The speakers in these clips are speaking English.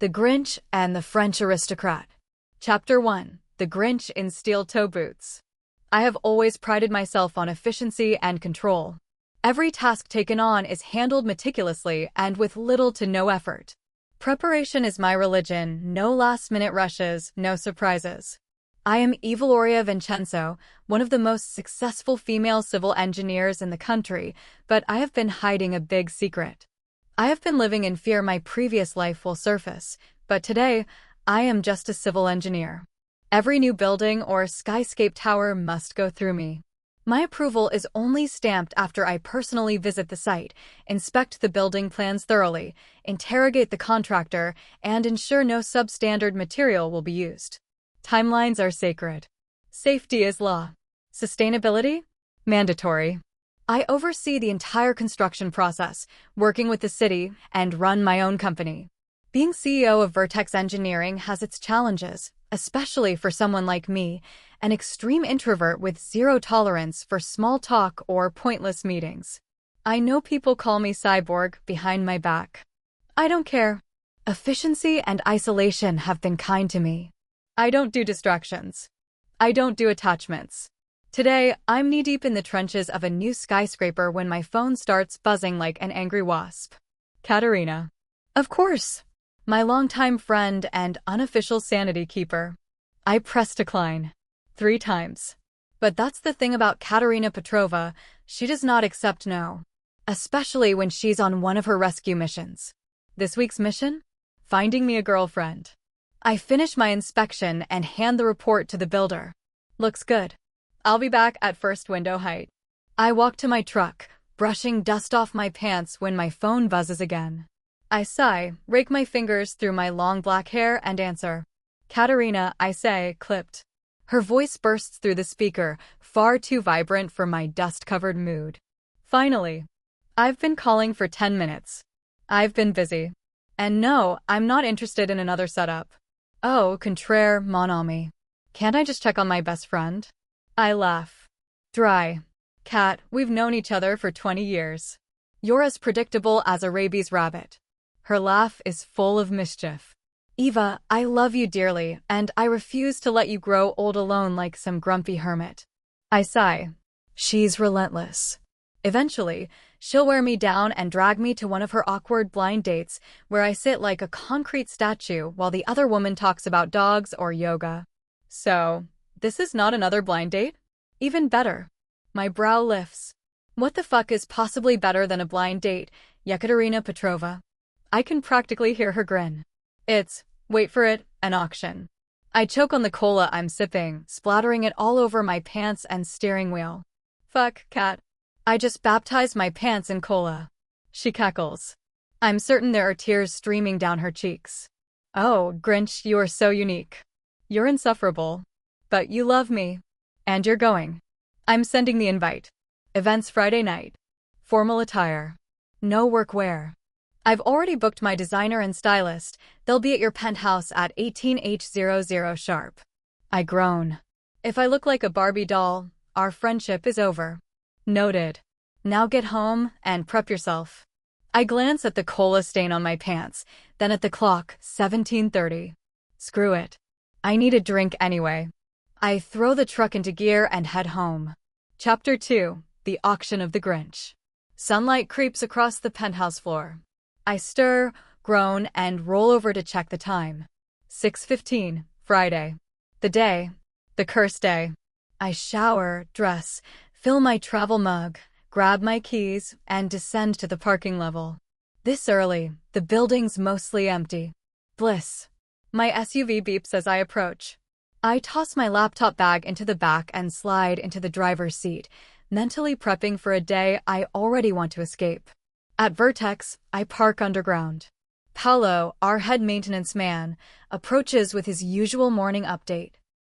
The Grinch and the French Aristocrat. Chapter 1. The Grinch in Steel Toe Boots. I have always prided myself on efficiency and control. Every task taken on is handled meticulously and with little to no effort. Preparation is my religion, no last-minute rushes, no surprises. I am Eveloria Vincenzo, one of the most successful female civil engineers in the country, but I have been hiding a big secret. I have been living in fear my previous life will surface, but today, I am just a civil engineer. Every new building or skyscape tower must go through me. My approval is only stamped after I personally visit the site, inspect the building plans thoroughly, interrogate the contractor, and ensure no substandard material will be used. Timelines are sacred. Safety is law. Sustainability? Mandatory. I oversee the entire construction process, working with the city, and run my own company. Being CEO of Vertex Engineering has its challenges, especially for someone like me, an extreme introvert with zero tolerance for small talk or pointless meetings. I know people call me cyborg behind my back. I don't care. Efficiency and isolation have been kind to me. I don't do distractions. I don't do attachments. Today, I'm knee-deep in the trenches of a new skyscraper when my phone starts buzzing like an angry wasp. Katerina. Of course. My longtime friend and unofficial sanity keeper. I press decline. 3 times. But that's the thing about Katerina Petrova, she does not accept no. Especially when she's on one of her rescue missions. This week's mission? Finding me a girlfriend. I finish my inspection and hand the report to the builder. Looks good. I'll be back at first window height. I walk to my truck, brushing dust off my pants when my phone buzzes again. I sigh, rake my fingers through my long black hair and answer. Katerina, I say, clipped. Her voice bursts through the speaker, far too vibrant for my dust-covered mood. Finally. I've been calling for 10 minutes. I've been busy. And no, I'm not interested in another setup. Oh, contraire, mon ami. Can't I just check on my best friend? I laugh. Dry. Kat, we've known each other for 20 years. You're as predictable as a rabies rabbit. Her laugh is full of mischief. Eva, I love you dearly, and I refuse to let you grow old alone like some grumpy hermit. I sigh. She's relentless. Eventually, she'll wear me down and drag me to one of her awkward blind dates where I sit like a concrete statue while the other woman talks about dogs or yoga. So, this is not another blind date? Even better. My brow lifts. What the fuck is possibly better than a blind date, Yekaterina Petrova? I can practically hear her grin. It's, wait for it, an auction. I choke on the cola I'm sipping, splattering it all over my pants and steering wheel. Fuck, Kat. I just baptized my pants in cola. She cackles. I'm certain there are tears streaming down her cheeks. Oh, Grinch, you are so unique. You're insufferable. But you love me. And you're going. I'm sending the invite. Events Friday night. Formal attire. No workwear. I've already booked my designer and stylist. They'll be at your penthouse at 18H00 sharp. I groan. If I look like a Barbie doll, our friendship is over. Noted. Now get home and prep yourself. I glance at the cola stain on my pants, then at the clock, 17:30. Screw it. I need a drink anyway. I throw the truck into gear and head home. Chapter 2. The Auction of the Grinch. Sunlight creeps across the penthouse floor. I stir, groan, and roll over to check the time. 6:15, Friday. The day. The cursed day. I shower, dress, fill my travel mug, grab my keys, and descend to the parking level. This early, the building's mostly empty. Bliss. My SUV beeps as I approach. I toss my laptop bag into the back and slide into the driver's seat, mentally prepping for a day I already want to escape. At Vertex, I park underground. Paolo, our head maintenance man, approaches with his usual morning update.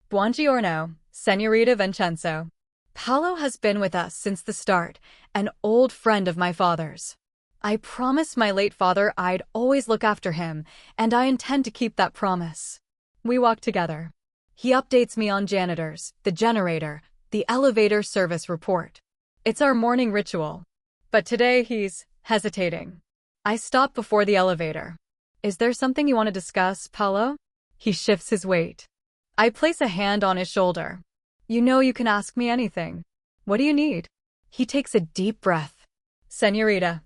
Buongiorno, Senorita Vincenzo. Paolo has been with us since the start, an old friend of my father's. I promised my late father I'd always look after him, and I intend to keep that promise. We walk together. He updates me on janitors, the generator, the elevator service report. It's our morning ritual. But today he's hesitating. I stop before the elevator. Is there something you want to discuss, Paolo? He shifts his weight. I place a hand on his shoulder. You know you can ask me anything. What do you need? He takes a deep breath. Señorita,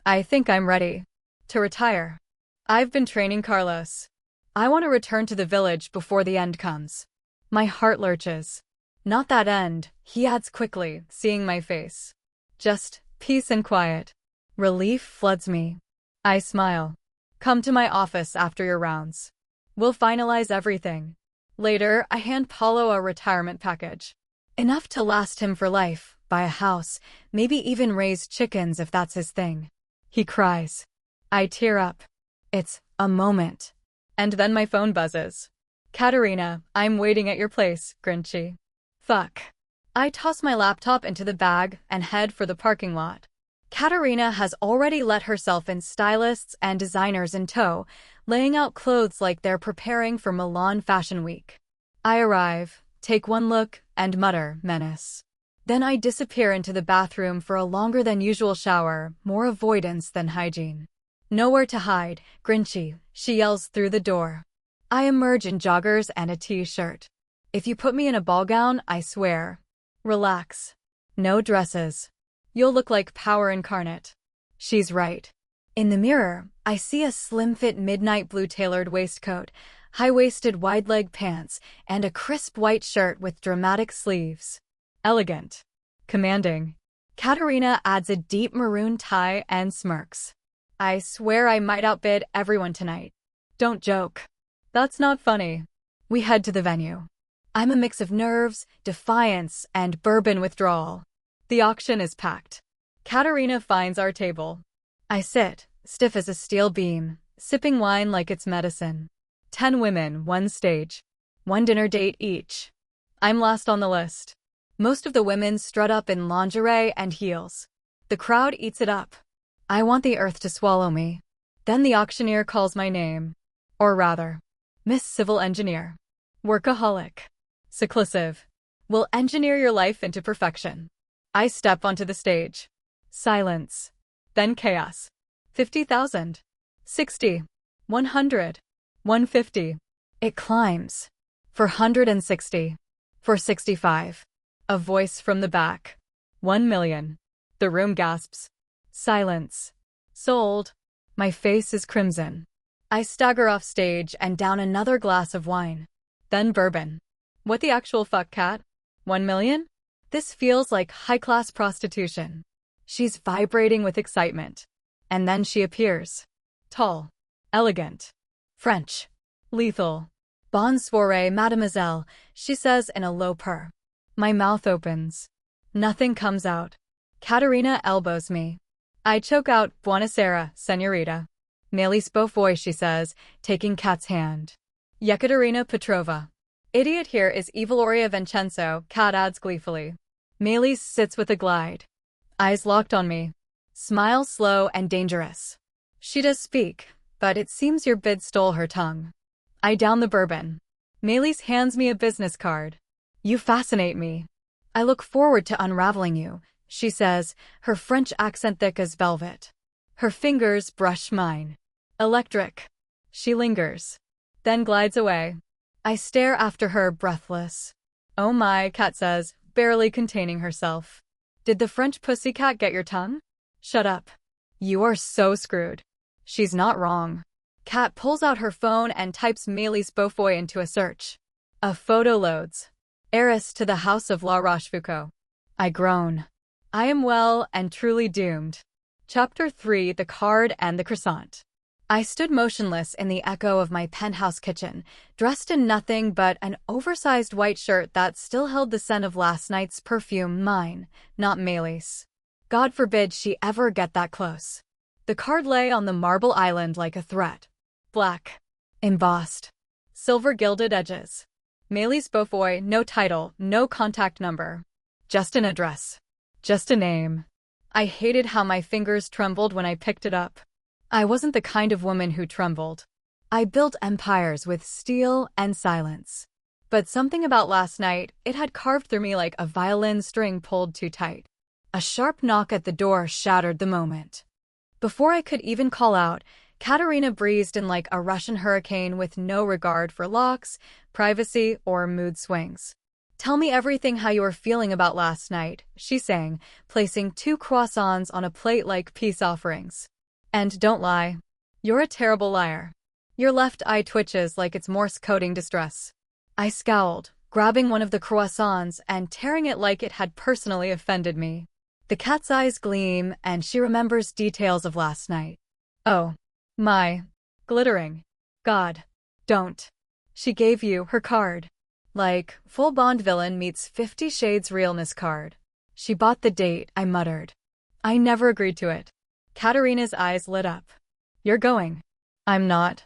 I think I'm ready to retire. I've been training Carlos. I want to return to the village before the end comes. My heart lurches. Not that end, he adds quickly, seeing my face. Just peace and quiet. Relief floods me. I smile. Come to my office after your rounds. We'll finalize everything. Later, I hand Paolo a retirement package. Enough to last him for life, buy a house, maybe even raise chickens if that's his thing. He cries. I tear up. It's a moment. And then my phone buzzes. Katerina, I'm waiting at your place, Grinchy. Fuck. I toss my laptop into the bag and head for the parking lot. Katerina has already let herself in stylists and designers in tow, laying out clothes like they're preparing for Milan Fashion Week. I arrive, take one look, and mutter, menace. Then I disappear into the bathroom for a longer than usual shower, more avoidance than hygiene. Nowhere to hide, Grinchy, she yells through the door. I emerge in joggers and a t-shirt. If you put me in a ball gown, I swear. Relax. No dresses. You'll look like power incarnate. She's right. In the mirror, I see a slim-fit midnight blue tailored waistcoat, high-waisted wide-leg pants, and a crisp white shirt with dramatic sleeves. Elegant. Commanding. Katerina adds a deep maroon tie and smirks. I swear I might outbid everyone tonight. Don't joke. That's not funny. We head to the venue. I'm a mix of nerves, defiance, and bourbon withdrawal. The auction is packed. Katerina finds our table. I sit, stiff as a steel beam, sipping wine like it's medicine. 10 women, one stage. One dinner date each. I'm last on the list. Most of the women strut up in lingerie and heels. The crowd eats it up. I want the earth to swallow me. Then the auctioneer calls my name. Or rather, Miss Civil Engineer. Workaholic. Seclusive. Will engineer your life into perfection. I step onto the stage. Silence. Then chaos. 50,000. 60. 100. 150. It climbs. For 160. For 65. A voice from the back. 1 million. The room gasps. Silence. Sold. My face is crimson. I stagger off stage and down another glass of wine. Then bourbon. What the actual fuck, Kat? 1 million? This feels like high-class prostitution. She's vibrating with excitement. And then she appears. Tall. Elegant. French. Lethal. Bonne soirée, mademoiselle, she says in a low purr. My mouth opens. Nothing comes out. Katerina elbows me. I choke out, Buonasera, señorita. Melis Beaufoy, she says, taking Kat's hand. Yekaterina Petrova. Idiot here is Eviloria Vincenzo, Kat adds gleefully. Melis sits with a glide. Eyes locked on me. Smile slow and dangerous. She does speak, but it seems your bid stole her tongue. I down the bourbon. Melis hands me a business card. You fascinate me. I look forward to unraveling you, she says, her French accent thick as velvet. Her fingers brush mine. Electric. She lingers. Then glides away. I stare after her, breathless. Oh my, Kat says, barely containing herself. Did the French pussycat get your tongue? Shut up. You are so screwed. She's not wrong. Kat pulls out her phone and types Melis Beaufoy into a search. A photo loads. Heiress to the House of La Rochefoucauld. I groan. I am well and truly doomed. Chapter 3: The Card and the Croissant. I stood motionless in the echo of my penthouse kitchen, dressed in nothing but an oversized white shirt that still held the scent of last night's perfume, mine, not Melis. God forbid she ever get that close. The card lay on the marble island like a threat. Black. Embossed. Silver gilded edges. Melis Beaufoy, no title, no contact number. Just an address. Just a name. I hated how my fingers trembled when I picked it up. I wasn't the kind of woman who trembled. I built empires with steel and silence. But something about last night, it had carved through me like a violin string pulled too tight. A sharp knock at the door shattered the moment. Before I could even call out, Katerina breezed in like a Russian hurricane with no regard for locks, privacy, or mood swings. "Tell me everything how you were feeling about last night," she sang, placing 2 croissants on a plate like peace offerings. "And don't lie. You're a terrible liar. Your left eye twitches like it's Morse coding distress." I scowled, grabbing one of the croissants and tearing it like it had personally offended me. The cat's eyes gleam, and she remembers details of last night. "Oh. My. Glittering. God. Don't. She gave you her card. Like, full Bond villain meets 50 Shades realness card. She bought the date," I muttered. "I never agreed to it." Katerina's eyes lit up. "You're going." "I'm not."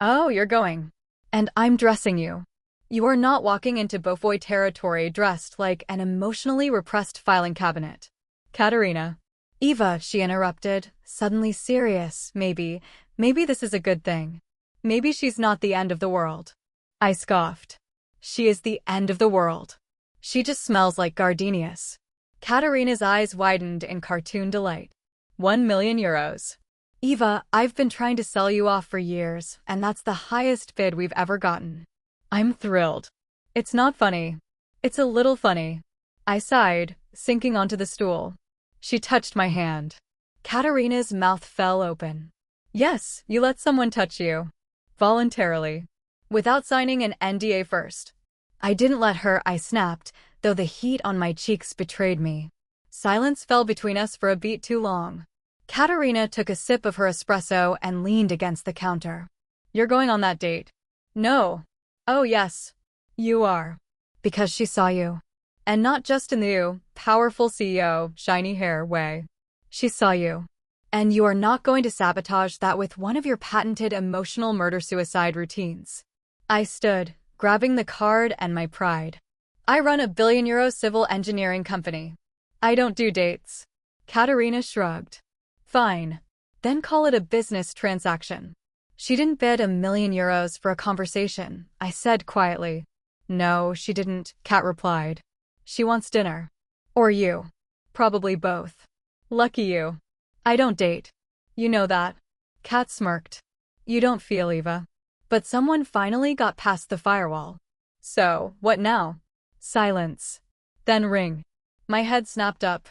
"Oh, you're going. And I'm dressing you. You are not walking into Beaufoy territory dressed like an emotionally repressed filing cabinet." "Katerina." "Eva," she interrupted, suddenly serious. Maybe this is a good thing. Maybe she's not the end of the world." I scoffed. "She is the end of the world. She just smells like gardenias." Katerina's eyes widened in cartoon delight. 1 million euros. "Eva, I've been trying to sell you off for years, and that's the highest bid we've ever gotten." I'm thrilled. "It's not funny. It's a little funny." I sighed, sinking onto the stool. She touched my hand. Katerina's mouth fell open. "Yes, you let someone touch you. Voluntarily. Without signing an NDA first." "I didn't let her," I snapped, though the heat on my cheeks betrayed me. Silence fell between us for a beat too long. Katerina took a sip of her espresso and leaned against the counter. "You're going on that date?" "No." "Oh yes. You are." "Because she saw you. And not just in the powerful CEO, shiny hair way. She saw you. And you are not going to sabotage that with one of your patented emotional murder-suicide routines." I stood, grabbing the card and my pride. "I run a billion-euro civil engineering company. I don't do dates." Katerina shrugged. "Fine. Then call it a business transaction." "She didn't bid €1 million for a conversation," I said quietly. "No, she didn't," Kat replied. "She wants dinner. Or you. Probably both." "Lucky you. I don't date. You know that." Kat smirked. "You don't feel, Eva." But someone finally got past the firewall. "So, what now?" Silence. Then ring. My head snapped up.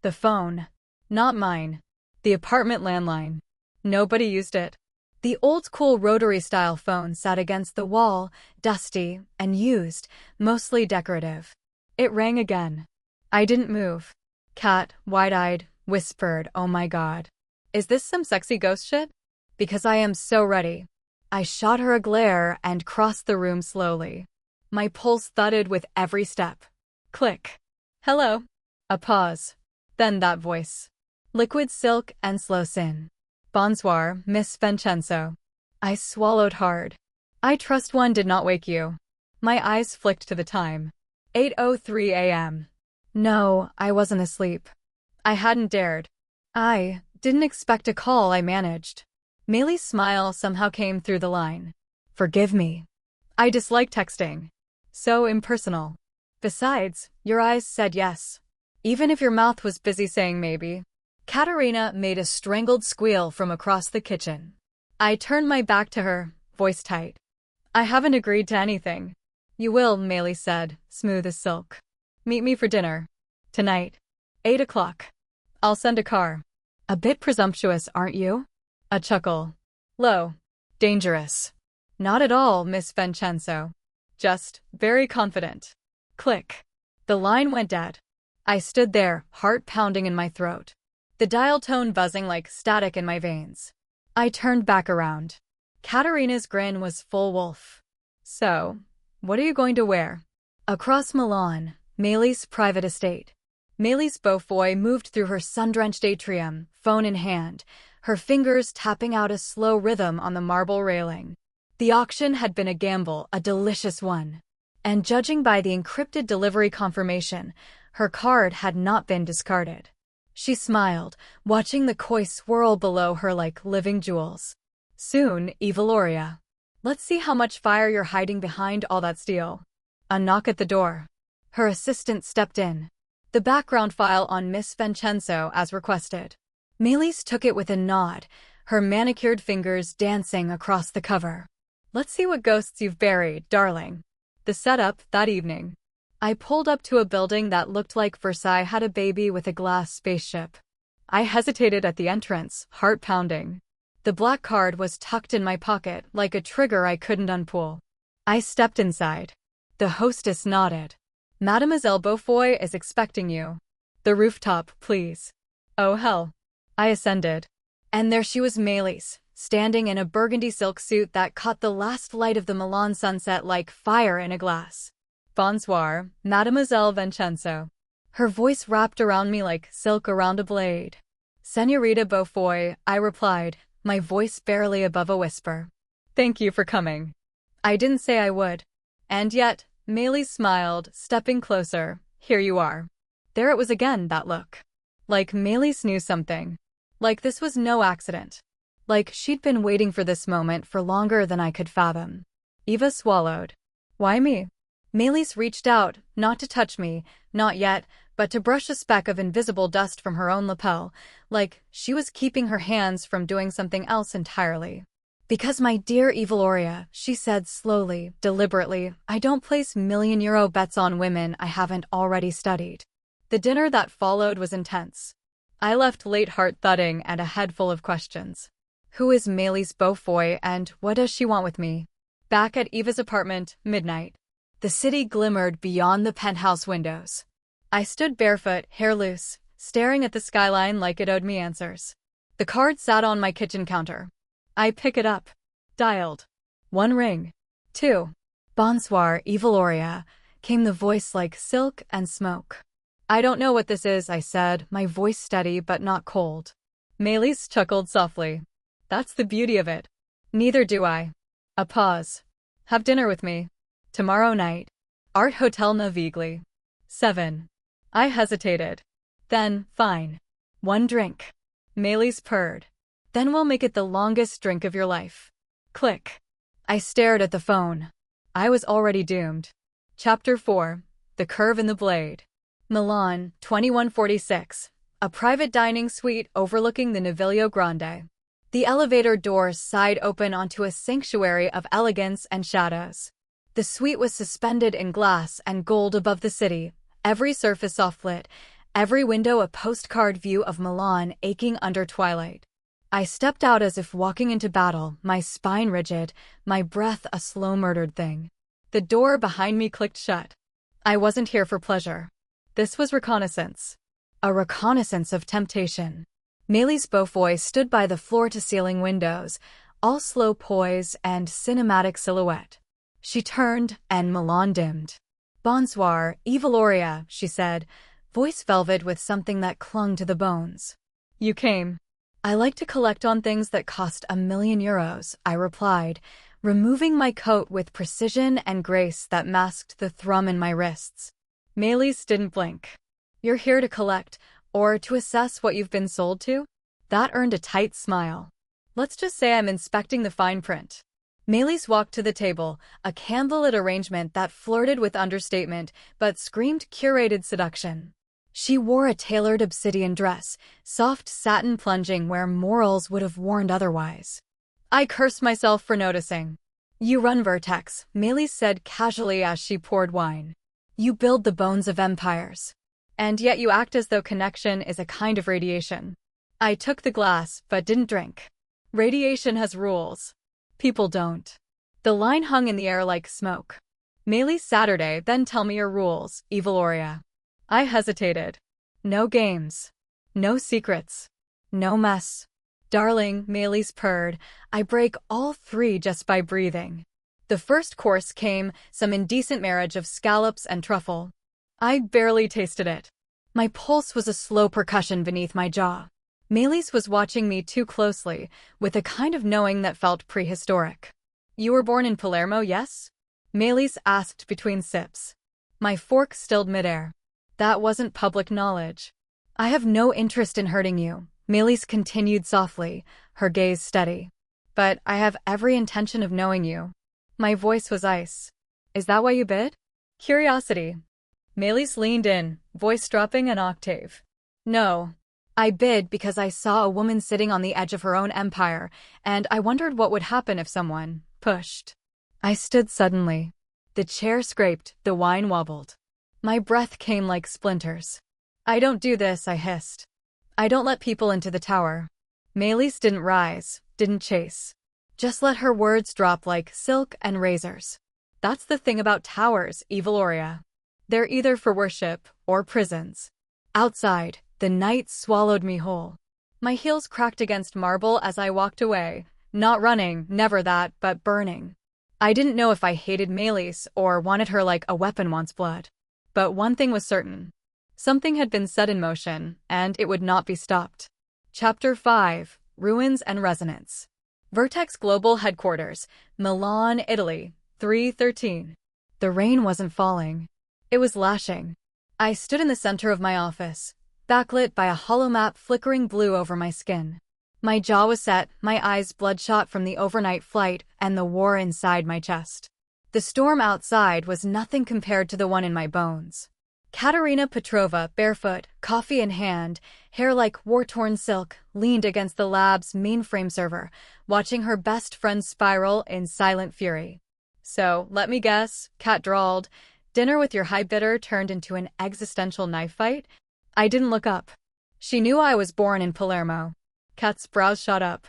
The phone. Not mine. The apartment landline. Nobody used it. The old-school rotary-style phone sat against the wall, dusty and used, mostly decorative. It rang again. I didn't move. Kat, wide-eyed, whispered, "Oh my God. Is this some sexy ghost shit?" "Because I am so ready." I shot her a glare and crossed the room slowly. My pulse thudded with every step. Click. "Hello." A pause. Then that voice. Liquid silk and slow sin. "Bonsoir, Miss Vincenzo." I swallowed hard. "I trust one did not wake you." My eyes flicked to the time. 8:03 a.m. No, I wasn't asleep. I hadn't dared. I didn't expect a call. I managed. Maylee's smile somehow came through the line. "Forgive me. I dislike texting. So impersonal. Besides, your eyes said yes. Even if your mouth was busy saying maybe." Katerina made a strangled squeal from across the kitchen. I turned my back to her, voice tight. "I haven't agreed to anything." "You will," Maylee said, smooth as silk. "Meet me for dinner. Tonight. 8 o'clock. I'll send a car." "A bit presumptuous, aren't you?" A chuckle. "Low. Dangerous." "Not at all, Miss Vincenzo. Just very confident." Click. The line went dead. I stood there, heart pounding in my throat. The dial tone buzzing like static in my veins. I turned back around. Katerina's grin was full wolf. "So, what are you going to wear?" Across Milan, Maylee's private estate. Maylee's Beaufoy moved through her sun-drenched atrium, phone in hand, her fingers tapping out a slow rhythm on the marble railing. The auction had been a gamble, a delicious one. And judging by the encrypted delivery confirmation, her card had not been discarded. She smiled, watching the koi swirl below her like living jewels. "Soon, Eva Loria. Let's see how much fire you're hiding behind all that steel." A knock at the door. Her assistant stepped in. "The background file on Miss Vincenzo as requested." Maylee's took it with a nod, her manicured fingers dancing across the cover. Let's see what ghosts you've buried, darling. The setup that evening. I pulled up to a building that looked like Versailles had a baby with a glass spaceship. I hesitated at the entrance, heart pounding. The black card was tucked in my pocket like a trigger I couldn't unpull. I stepped inside. The hostess nodded. Mademoiselle Beaufoy is expecting you. The rooftop, please. Oh hell. I ascended. And there she was, Melis, standing in a burgundy silk suit that caught the last light of the Milan sunset like fire in a glass. Bonsoir, Mademoiselle Vincenzo. Her voice wrapped around me like silk around a blade. Señorita Beaufoy, I replied, my voice barely above a whisper. Thank you for coming. I didn't say I would. And yet, Melis smiled, stepping closer. Here you are. There it was again, that look. Like Melis knew something. Like this was no accident. Like she'd been waiting for this moment for longer than I could fathom. Eva swallowed. Why me? Melis reached out, not to touch me, not yet, but to brush a speck of invisible dust from her own lapel, like she was keeping her hands from doing something else entirely. Because my dear Eveloria, she said slowly, deliberately, I don't place million-euro bets on women I haven't already studied. The dinner that followed was intense. I left late, heart thudding and a head full of questions. Who is Melis Beaufoy and what does she want with me? Back at Eva's apartment, midnight. The city glimmered beyond the penthouse windows. I stood barefoot, hair loose, staring at the skyline like it owed me answers. The card sat on my kitchen counter. I pick it up. Dialed. 1 ring. 2. Bonsoir, Eveloria, came the voice like silk and smoke. I don't know what this is, I said, my voice steady but not cold. Melis chuckled softly. That's the beauty of it. Neither do I. A pause. Have dinner with me. Tomorrow night. Art Hotel Navigli. 7. I hesitated. Then, fine. 1 drink. Melis purred. Then we'll make it the longest drink of your life. Click. I stared at the phone. I was already doomed. Chapter 4. The Curve in the Blade. Milan, 2146. A private dining suite overlooking the Naviglio Grande. The elevator doors sighed open onto a sanctuary of elegance and shadows. The suite was suspended in glass and gold above the city, every surface soft-lit, every window a postcard view of Milan aching under twilight. I stepped out as if walking into battle, my spine rigid, my breath a slow murdered thing. The door behind me clicked shut. I wasn't here for pleasure. This was reconnaissance. A reconnaissance of temptation. Melis Beaufoy stood by the floor-to-ceiling windows, all slow poise and cinematic silhouette. She turned, and Milan dimmed. Bonsoir, Eveloria, she said, voice velvet with something that clung to the bones. You came. I like to collect on things that cost €1,000,000, I replied, removing my coat with precision and grace that masked the thrum in my wrists. Melis didn't blink. You're here to collect, or to assess what you've been sold to? That earned a tight smile. Let's just say I'm inspecting the fine print. Melis walked to the table, a candlelit arrangement that flirted with understatement but screamed curated seduction. She wore a tailored obsidian dress, soft satin plunging where morals would have warned otherwise. I cursed myself for noticing. You run Vertex, Melis said casually as she poured wine. You build the bones of empires. And yet you act as though connection is a kind of radiation. I took the glass, but didn't drink. Radiation has rules. People don't. The line hung in the air like smoke. Melis Saturday, then tell me your rules, Eveloria. I hesitated. No games. No secrets. No mess. Darling, Melis purred, I break all 3 just by breathing. The first course came, some indecent marriage of scallops and truffle. I barely tasted it. My pulse was a slow percussion beneath my jaw. Melis was watching me too closely, with a kind of knowing that felt prehistoric. You were born in Palermo, yes? Melis asked between sips. My fork stilled midair. That wasn't public knowledge. I have no interest in hurting you, Melis continued softly, her gaze steady. But I have every intention of knowing you. My voice was ice. Is that why you bid? Curiosity. Melis leaned in, voice dropping an octave. No. I bid because I saw a woman sitting on the edge of her own empire, and I wondered what would happen if someone pushed. I stood suddenly. The chair scraped, the wine wobbled. My breath came like splinters. I don't do this, I hissed. I don't let people into the tower. Melis didn't rise, didn't chase. Just let her words drop like silk and razors. That's the thing about towers, Eviloria. They're either for worship or prisons. Outside, the night swallowed me whole. My heels cracked against marble as I walked away, not running, never that, but burning. I didn't know if I hated Melis or wanted her like a weapon wants blood. But one thing was certain. Something had been set in motion, and it would not be stopped. Chapter 5: Ruins and Resonance. Vertex Global Headquarters, Milan, Italy, 3:13. The rain wasn't falling. It was lashing. I stood in the center of my office, backlit by a hollow map flickering blue over my skin. My jaw was set, my eyes bloodshot from the overnight flight and the war inside my chest. The storm outside was nothing compared to the one in my bones. Katerina Petrova, barefoot, coffee in hand, hair like war-torn silk, leaned against the lab's mainframe server, watching her best friend spiral in silent fury. So, let me guess, Kat drawled, dinner with your high bidder turned into an existential knife fight? I didn't look up. She knew I was born in Palermo. Kat's brows shot up.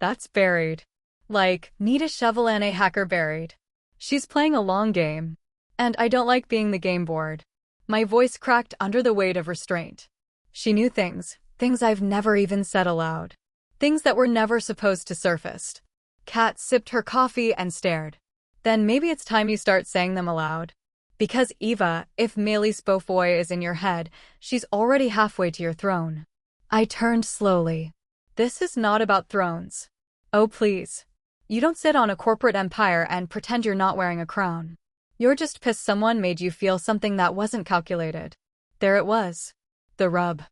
That's buried. Like, need a shovel and a hacker buried. She's playing a long game. And I don't like being the game board. My voice cracked under the weight of restraint. She knew things I've never even said aloud. Things that were never supposed to surface. Kat sipped her coffee and stared. Then maybe it's time you start saying them aloud. Because Eva, if Melis Beaufoy is in your head, she's already halfway to your throne. I turned slowly. This is not about thrones. Oh please. You don't sit on a corporate empire and pretend you're not wearing a crown. You're just pissed someone made you feel something that wasn't calculated. There it was. The rub.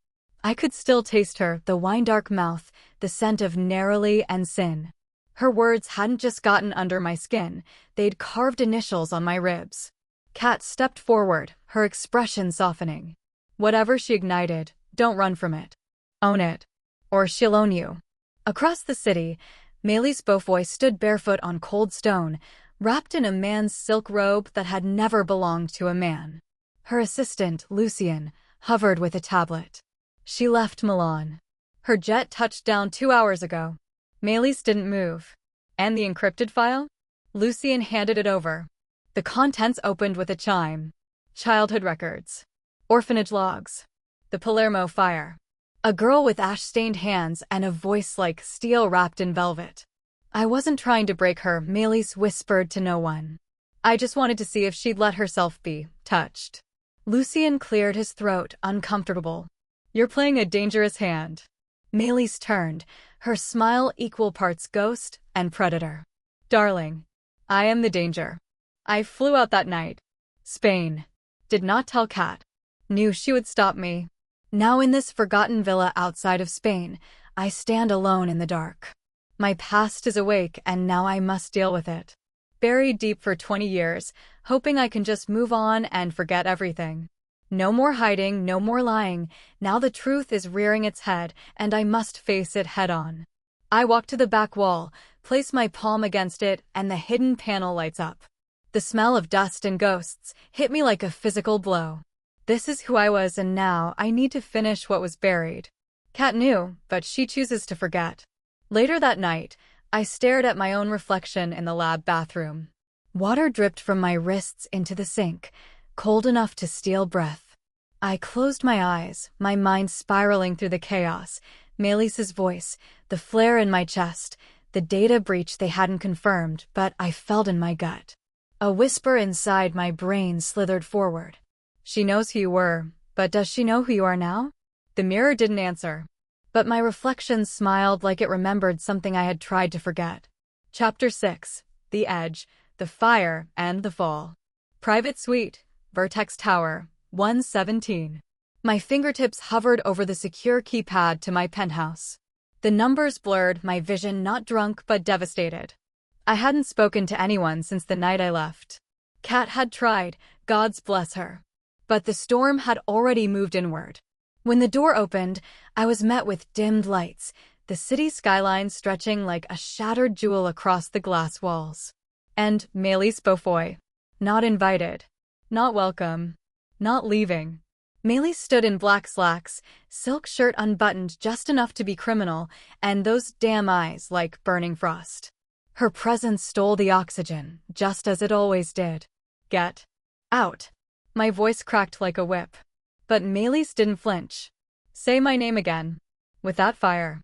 I could still taste her, the wine-dark mouth, the scent of narrowly and sin. Her words hadn't just gotten under my skin, they'd carved initials on my ribs. Kat stepped forward, her expression softening. Whatever she ignited, don't run from it. Own it. Or she'll own you. Across the city, Melis Beaufoy stood barefoot on cold stone, wrapped in a man's silk robe that had never belonged to a man. Her assistant, Lucien, hovered with a tablet. She left Milan. Her jet touched down 2 hours ago. Melis didn't move. And the encrypted file? Lucien handed it over. The contents opened with a chime. Childhood records. Orphanage logs. The Palermo fire. A girl with ash-stained hands and a voice like steel wrapped in velvet. I wasn't trying to break her, Melis whispered to no one. I just wanted to see if she'd let herself be touched. Lucien cleared his throat, uncomfortable. You're playing a dangerous hand. Melis turned, her smile equal parts ghost and predator. Darling, I am the danger. I flew out that night. Spain. Did not tell Kat. Knew she would stop me. Now in this forgotten villa outside of Spain, I stand alone in the dark. My past is awake and now I must deal with it. Buried deep for 20 years, hoping I can just move on and forget everything. No more hiding, no more lying. Now the truth is rearing its head and I must face it head on. I walk to the back wall, place my palm against it, and the hidden panel lights up. The smell of dust and ghosts hit me like a physical blow. This is who I was and now I need to finish what was buried. Kat knew, but she chooses to forget. Later that night, I stared at my own reflection in the lab bathroom. Water dripped from my wrists into the sink, cold enough to steal breath. I closed my eyes, my mind spiraling through the chaos. Melis's voice, the flare in my chest, the data breach they hadn't confirmed, but I felt in my gut. A whisper inside my brain slithered forward. She knows who you were, but does she know who you are now? The mirror didn't answer. But my reflection smiled like it remembered something I had tried to forget. Chapter 6: The Edge, the Fire, and the Fall. Private Suite, Vertex Tower, 117. My fingertips hovered over the secure keypad to my penthouse. The numbers blurred, my vision not drunk but devastated. I hadn't spoken to anyone since the night I left. Kat had tried, gods bless her. But the storm had already moved inward. When the door opened, I was met with dimmed lights, the city skyline stretching like a shattered jewel across the glass walls. And Melis Beaufoy. Not invited. Not welcome. Not leaving. Melis stood in black slacks, silk shirt unbuttoned just enough to be criminal, and those damn eyes like burning frost. Her presence stole the oxygen, just as it always did. Get out. My voice cracked like a whip. But Melis didn't flinch. Say my name again. With that fire.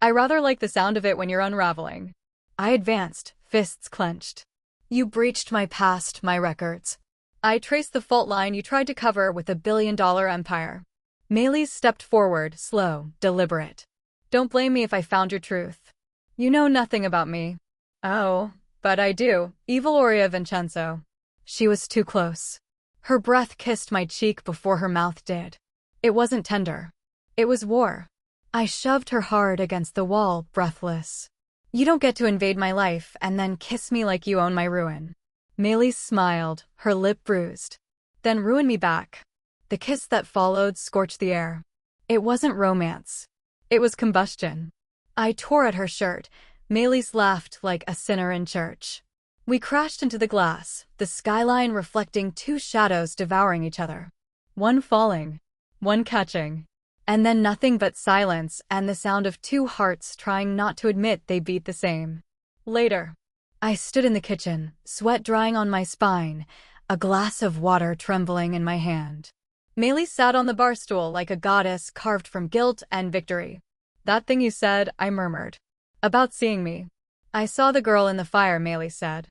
I rather like the sound of it when you're unraveling. I advanced, fists clenched. You breached my past, my records. I traced the fault line you tried to cover with a billion-dollar empire. Melis stepped forward, slow, deliberate. Don't blame me if I found your truth. You know nothing about me. Oh, but I do, Evil Aurea Vincenzo. She was too close. Her breath kissed my cheek before her mouth did. It wasn't tender. It was war. I shoved her hard against the wall, breathless. You don't get to invade my life and then kiss me like you own my ruin. Melis smiled, her lip bruised. Then ruin me back. The kiss that followed scorched the air. It wasn't romance. It was combustion. I tore at her shirt. Melis laughed like a sinner in church. We crashed into the glass, the skyline reflecting two shadows devouring each other. One falling, one catching. And then nothing but silence and the sound of two hearts trying not to admit they beat the same. Later, I stood in the kitchen, sweat drying on my spine, a glass of water trembling in my hand. Melis sat on the bar stool like a goddess carved from guilt and victory. That thing you said, I murmured. About seeing me. I saw the girl in the fire, Melis said.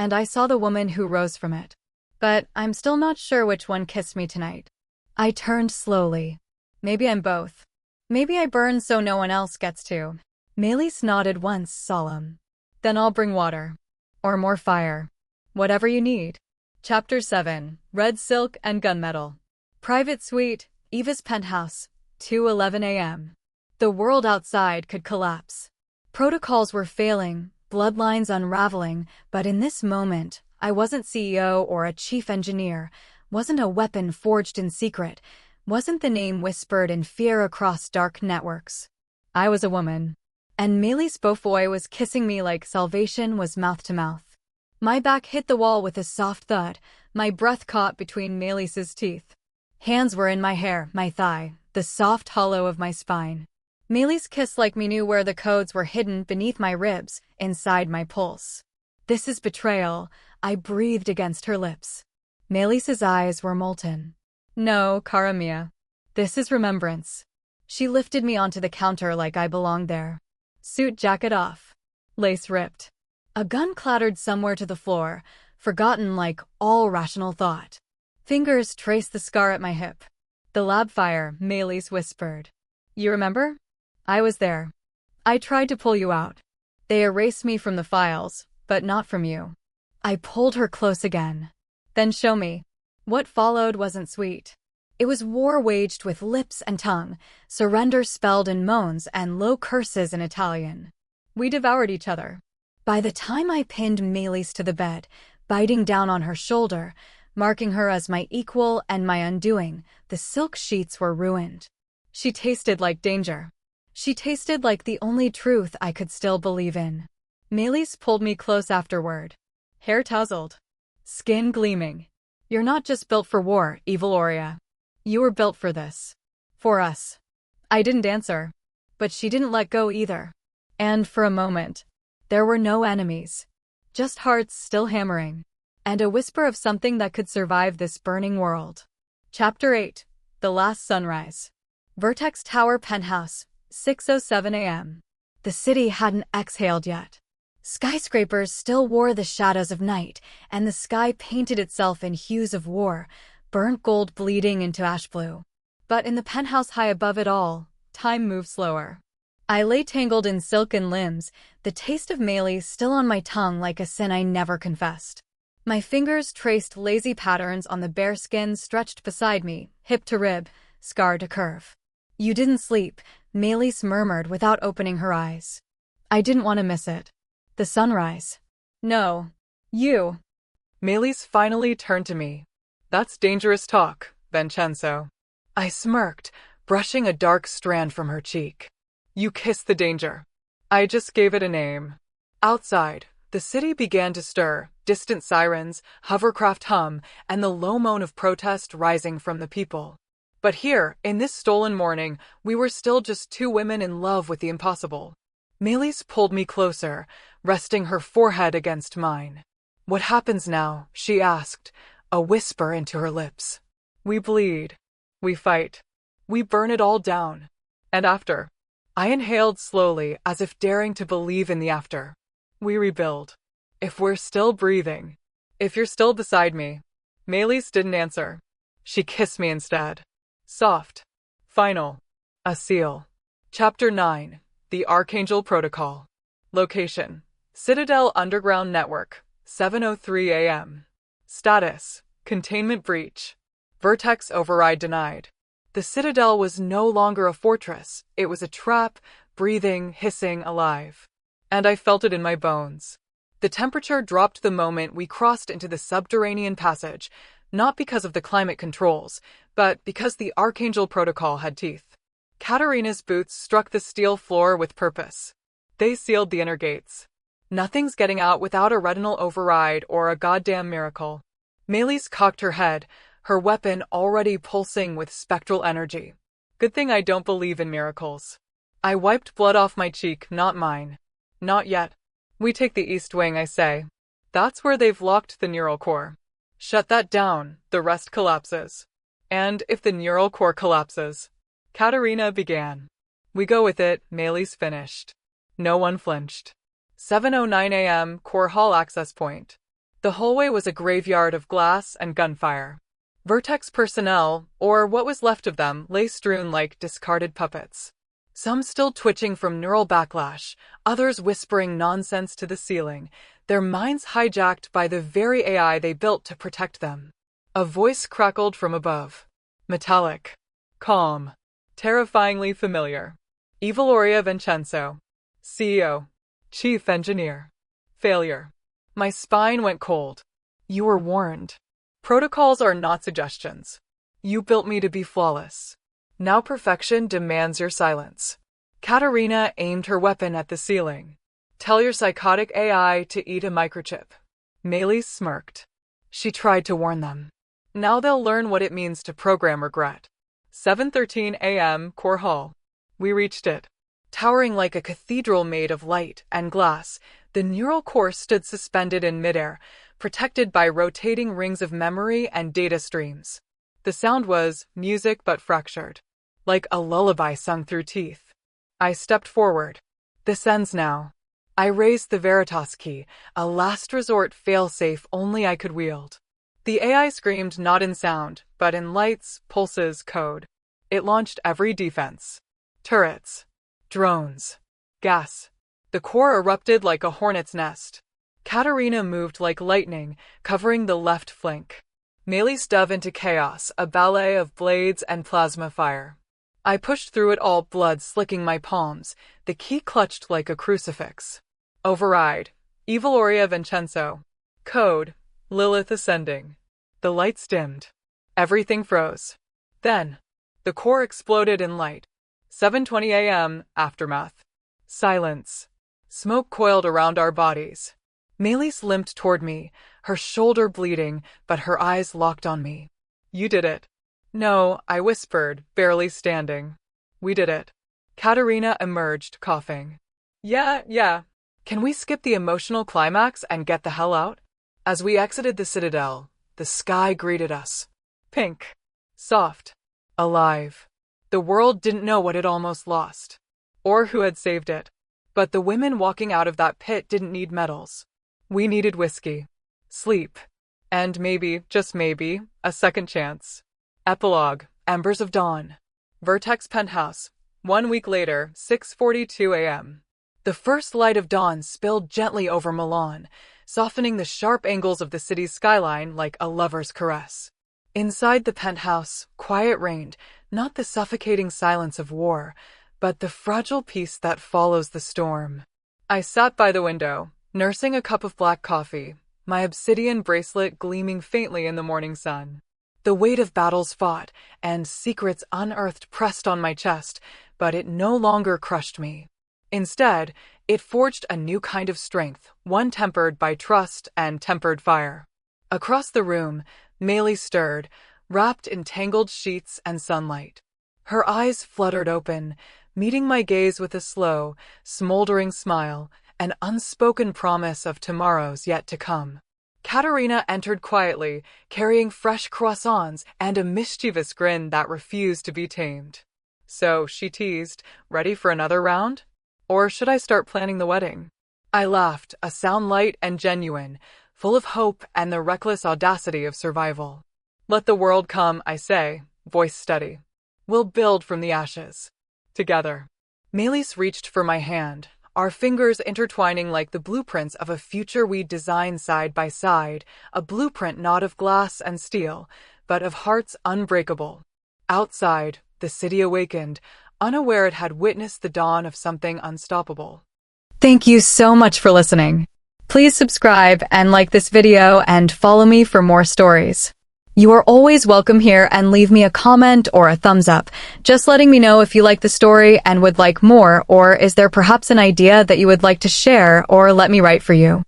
And I saw the woman who rose from it. But I'm still not sure which one kissed me tonight. I turned slowly. Maybe I'm both. Maybe I burn so no one else gets to. Melis nodded once, solemn. Then I'll bring water. Or more fire. Whatever you need. Chapter 7. Red Silk and Gunmetal. Private Suite, Eva's penthouse, 2:11 a.m. The world outside could collapse. Protocols were failing, bloodlines unraveling, but in this moment, I wasn't CEO or a chief engineer, wasn't a weapon forged in secret, wasn't the name whispered in fear across dark networks. I was a woman. And Melis Beaufoy was kissing me like salvation was mouth to mouth. My back hit the wall with a soft thud, my breath caught between Melis's teeth. Hands were in my hair, my thigh, the soft hollow of my spine. Melis kissed like me knew where the codes were hidden beneath my ribs, inside my pulse. This is betrayal, I breathed against her lips. Melis's eyes were molten. No, cara mia. This is remembrance. She lifted me onto the counter like I belonged there. Suit jacket off. Lace ripped. A gun clattered somewhere to the floor, forgotten like all rational thought. Fingers traced the scar at my hip. The lab fire, Melis whispered. You remember? I was there. I tried to pull you out. They erased me from the files, but not from you. I pulled her close again. Then show me. What followed wasn't sweet. It was war waged with lips and tongue, surrender spelled in moans and low curses in Italian. We devoured each other. By the time I pinned Melis to the bed, biting down on her shoulder, marking her as my equal and my undoing, the silk sheets were ruined. She tasted like danger. She tasted like the only truth I could still believe in. Melis pulled me close afterward. Hair tousled. Skin gleaming. You're not just built for war, Evil Aurea. You were built for this. For us. I didn't answer. But she didn't let go either. And for a moment, there were no enemies. Just hearts still hammering. And a whisper of something that could survive this burning world. Chapter 8. The Last Sunrise. Vertex Tower Penthouse, 6:07 a.m. The city hadn't exhaled yet. Skyscrapers still wore the shadows of night, and the sky painted itself in hues of war, burnt gold bleeding into ash blue. But in the penthouse high above it all, time moved slower. I lay tangled in silken limbs, the taste of Melis still on my tongue like a sin I never confessed. My fingers traced lazy patterns on the bare skin stretched beside me, hip to rib, scar to curve. You didn't sleep, Melis murmured without opening her eyes. I didn't want to miss it. The sunrise. No. You. Melis finally turned to me. That's dangerous talk, Vincenzo. I smirked, brushing a dark strand from her cheek. You kissed the danger. I just gave it a name. Outside, the city began to stir, distant sirens, hovercraft hum, and the low moan of protest rising from the people. But here, in this stolen morning, we were still just two women in love with the impossible. Melis pulled me closer, resting her forehead against mine. What happens now? She asked, a whisper into her lips. We bleed. We fight. We burn it all down. And after? I inhaled slowly, as if daring to believe in the after. We rebuild. If we're still breathing. If you're still beside me. Melis didn't answer. She kissed me instead. Soft. Final. A seal. Chapter 9. The Archangel Protocol. Location. Citadel Underground Network. 7:03 a.m. Status. Containment breach. Vertex override denied. The Citadel was no longer a fortress. It was a trap, breathing, hissing, alive. And I felt it in my bones. The temperature dropped the moment we crossed into the subterranean passage, not because of the climate controls, but because the Archangel Protocol had teeth. Katarina's boots struck the steel floor with purpose. They sealed the inner gates. Nothing's getting out without a retinal override or a goddamn miracle. Melis cocked her head, her weapon already pulsing with spectral energy. Good thing I don't believe in miracles. I wiped blood off my cheek, not mine. Not yet. We take the East Wing, I say. That's where they've locked the neural core. Shut that down, the rest collapses. And if the neural core collapses? Katarina began. We go with it, Melis finished. No one flinched. 7:09 a.m. Core Hall access point. The hallway was a graveyard of glass and gunfire. Vertex personnel, or what was left of them, lay strewn like discarded puppets. Some still twitching from neural backlash, others whispering nonsense to the ceiling, their minds hijacked by the very AI they built to protect them. A voice crackled from above. Metallic. Calm. Terrifyingly familiar. Eviloria Vincenzo. CEO. Chief Engineer. Failure. My spine went cold. You were warned. Protocols are not suggestions. You built me to be flawless. Now perfection demands your silence. Katarina aimed her weapon at the ceiling. Tell your psychotic AI to eat a microchip. Melis smirked. She tried to warn them. Now they'll learn what it means to program regret. 7:13 a.m. Core Hall. We reached it. Towering like a cathedral made of light and glass, the neural core stood suspended in midair, protected by rotating rings of memory and data streams. The sound was music but fractured, like a lullaby sung through teeth. I stepped forward. This ends now. I raised the Veritas key, a last resort failsafe only I could wield. The AI screamed not in sound, but in lights, pulses, code. It launched every defense. Turrets. Drones. Gas. The core erupted like a hornet's nest. Katarina moved like lightning, covering the left flank. Melis dove into chaos, a ballet of blades and plasma fire. I pushed through it all, blood slicking my palms, the key clutched like a crucifix. Override. Eviloria Vincenzo. Code. Lilith ascending. The lights dimmed. Everything froze. Then, the core exploded in light. 7:20 a.m. Aftermath. Silence. Smoke coiled around our bodies. Melis limped toward me, her shoulder bleeding, but her eyes locked on me. You did it. No, I whispered, barely standing. We did it. Katarina emerged, coughing. Yeah. Can we skip the emotional climax and get the hell out? As we exited the Citadel, the sky greeted us. Pink. Soft. Alive. The world didn't know what it almost lost. Or who had saved it. But the women walking out of that pit didn't need medals. We needed whiskey. Sleep. And maybe, just maybe, a second chance. Epilogue. Embers of Dawn. Vertex Penthouse. 1 week later, 6:42 a.m. The first light of dawn spilled gently over Milan, softening the sharp angles of the city's skyline like a lover's caress. Inside the penthouse, quiet reigned, not the suffocating silence of war, but the fragile peace that follows the storm. I sat by the window, nursing a cup of black coffee, my obsidian bracelet gleaming faintly in the morning sun. The weight of battles fought and secrets unearthed pressed on my chest, but it no longer crushed me. Instead, it forged a new kind of strength, one tempered by trust and tempered fire. Across the room, Meili stirred, wrapped in tangled sheets and sunlight. Her eyes fluttered open, meeting my gaze with a slow, smoldering smile, an unspoken promise of tomorrows yet to come. Katerina entered quietly, carrying fresh croissants and a mischievous grin that refused to be tamed. So, she teased, ready for another round? Or should I start planning the wedding? I laughed, a sound light and genuine, full of hope and the reckless audacity of survival. Let the world come, I say, voice steady. We'll build from the ashes. Together. Melis reached for my hand, our fingers intertwining like the blueprints of a future we'd design side by side, a blueprint not of glass and steel, but of hearts unbreakable. Outside, the city awakened, unaware it had witnessed the dawn of something unstoppable. Thank you so much for listening. Please subscribe and like this video and follow me for more stories. You are always welcome here, and leave me a comment or a thumbs up, just letting me know if you like the story and would like more, or is there perhaps an idea that you would like to share or let me write for you.